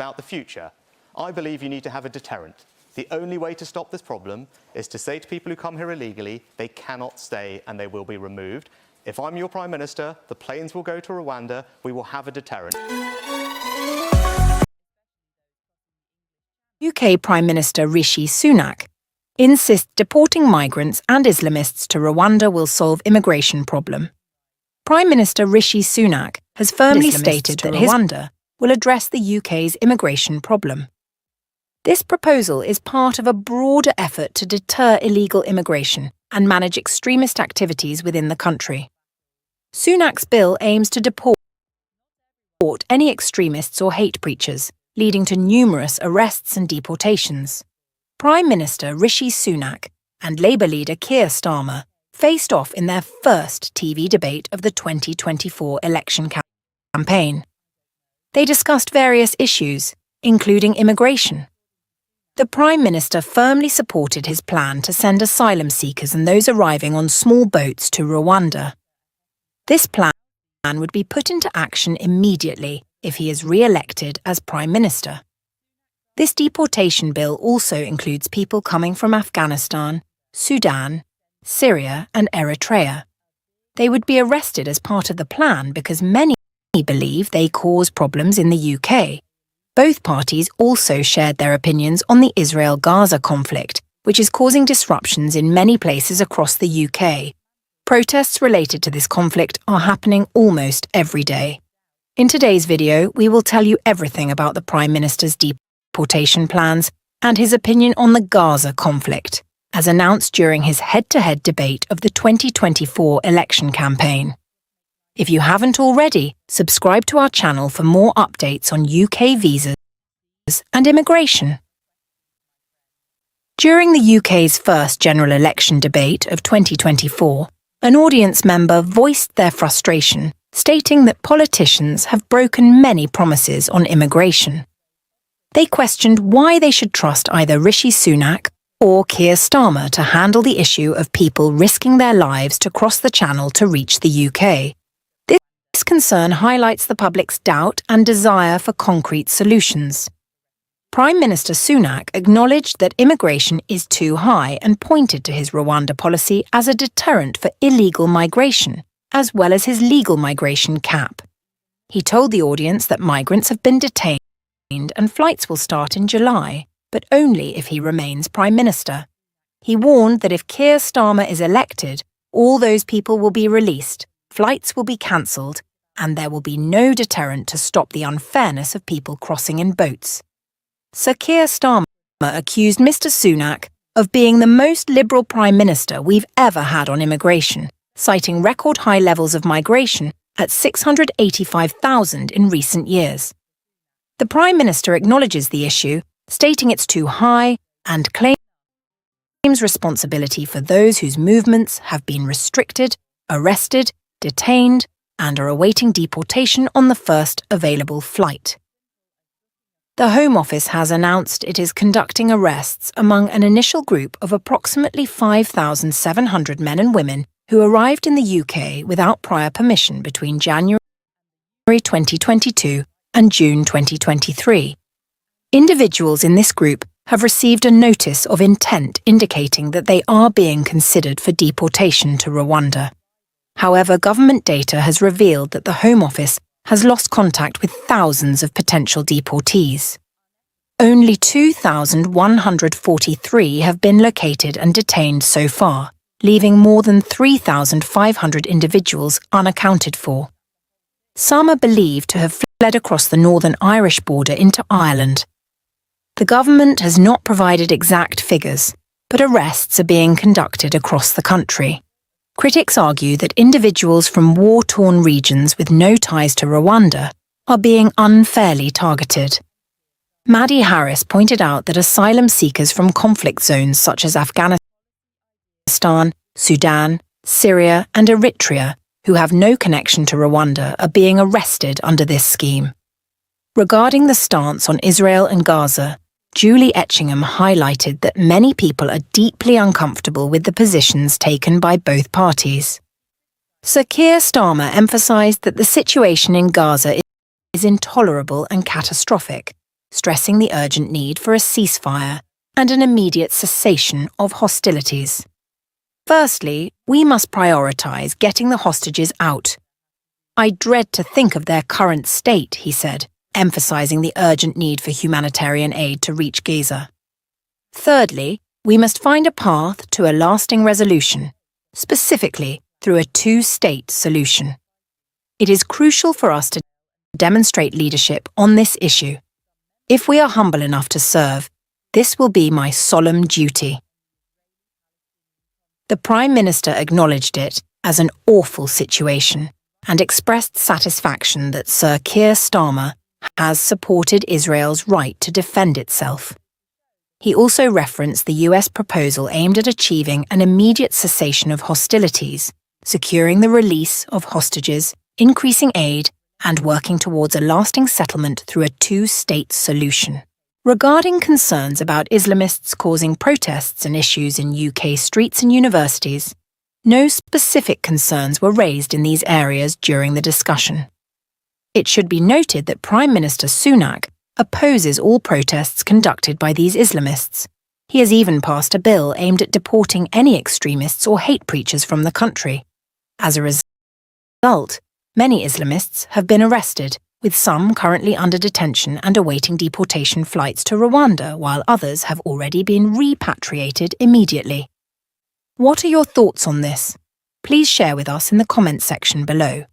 about the future. I believe you need to have a deterrent. The only way to stop this problem is to say to people who come here illegally, they cannot stay and they will be removed. If I'm your Prime Minister, the planes will go to Rwanda, we will have a deterrent. UK Prime Minister Rishi Sunak insists deporting migrants and Islamists to Rwanda will solve immigration problem. Prime Minister Rishi Sunak has firmly stated that Rwanda will address the UK's immigration problem. This proposal is part of a broader effort to deter illegal immigration and manage extremist activities within the country. Sunak's bill aims to deport any extremists or hate preachers, leading to numerous arrests and deportations. Prime Minister Rishi Sunak and Labour leader Keir Starmer faced off in their first TV debate of the 2024 election campaign. They discussed various issues, including immigration. The Prime Minister firmly supported his plan to send asylum seekers and those arriving on small boats to Rwanda. This plan would be put into action immediately if he is re-elected as Prime Minister. This deportation bill also includes people coming from Afghanistan, Sudan, Syria and Eritrea. They would be arrested as part of the plan because many believe they cause problems in the UK. Both parties also shared their opinions on the Israel-Gaza conflict, which is causing disruptions in many places across the UK. Protests related to this conflict are happening almost every day. In today's video, we will tell you everything about the Prime Minister's deportation plans and his opinion on the Gaza conflict, as announced during his head-to-head debate of the 2024 election campaign. If you haven't already, subscribe to our channel for more updates on UK visas and immigration. During the UK's first general election debate of 2024, an audience member voiced their frustration, stating that politicians have broken many promises on immigration. They questioned why they should trust either Rishi Sunak or Keir Starmer to handle the issue of people risking their lives to cross the Channel to reach the UK. This concern highlights the public's doubt and desire for concrete solutions. Prime Minister Sunak acknowledged that immigration is too high and pointed to his Rwanda policy as a deterrent for illegal migration, as well as his legal migration cap. He told the audience that migrants have been detained and flights will start in July, but only if he remains Prime Minister. He warned that if Keir Starmer is elected, all those people will be released, flights will be cancelled, and there will be no deterrent to stop the unfairness of people crossing in boats. Sir Keir Starmer accused Mr Sunak of being the most liberal Prime Minister we've ever had on immigration, citing record high levels of migration at 685,000 in recent years. The Prime Minister acknowledges the issue, stating it's too high, and claims responsibility for those whose movements have been restricted, arrested, detained, and are awaiting deportation on the first available flight. The Home Office has announced it is conducting arrests among an initial group of approximately 5,700 men and women who arrived in the UK without prior permission between January 2022 and June 2023. Individuals in this group have received a notice of intent indicating that they are being considered for deportation to Rwanda. However, government data has revealed that the Home Office has lost contact with thousands of potential deportees. Only 2,143 have been located and detained so far, leaving more than 3,500 individuals unaccounted for. Some are believed to have fled across the Northern Irish border into Ireland. The government has not provided exact figures, but arrests are being conducted across the country. Critics argue that individuals from war-torn regions with no ties to Rwanda are being unfairly targeted. Maddie Harris pointed out that asylum seekers from conflict zones such as Afghanistan, Sudan, Syria and Eritrea who have no connection to Rwanda are being arrested under this scheme. Regarding the stance on Israel and Gaza, Julie Etchingham highlighted that many people are deeply uncomfortable with the positions taken by both parties. Sir Keir Starmer emphasised that the situation in Gaza is intolerable and catastrophic, stressing the urgent need for a ceasefire and an immediate cessation of hostilities. Firstly, we must prioritise getting the hostages out. I dread to think of their current state, he said, emphasising the urgent need for humanitarian aid to reach Gaza. Thirdly, we must find a path to a lasting resolution, specifically through a two-state solution. It is crucial for us to demonstrate leadership on this issue. If we are humble enough to serve, this will be my solemn duty. The Prime Minister acknowledged it as an awful situation and expressed satisfaction that Sir Keir Starmer has supported Israel's right to defend itself. He also referenced the US proposal aimed at achieving an immediate cessation of hostilities, securing the release of hostages, increasing aid, and working towards a lasting settlement through a two-state solution. Regarding concerns about Islamists causing protests and issues in UK streets and universities, no specific concerns were raised in these areas during the discussion. It should be noted that Prime Minister Sunak opposes all protests conducted by these Islamists. He has even passed a bill aimed at deporting any extremists or hate preachers from the country. As a result, many Islamists have been arrested, with some currently under detention and awaiting deportation flights to Rwanda, while others have already been repatriated immediately. What are your thoughts on this? Please share with us in the comments section below.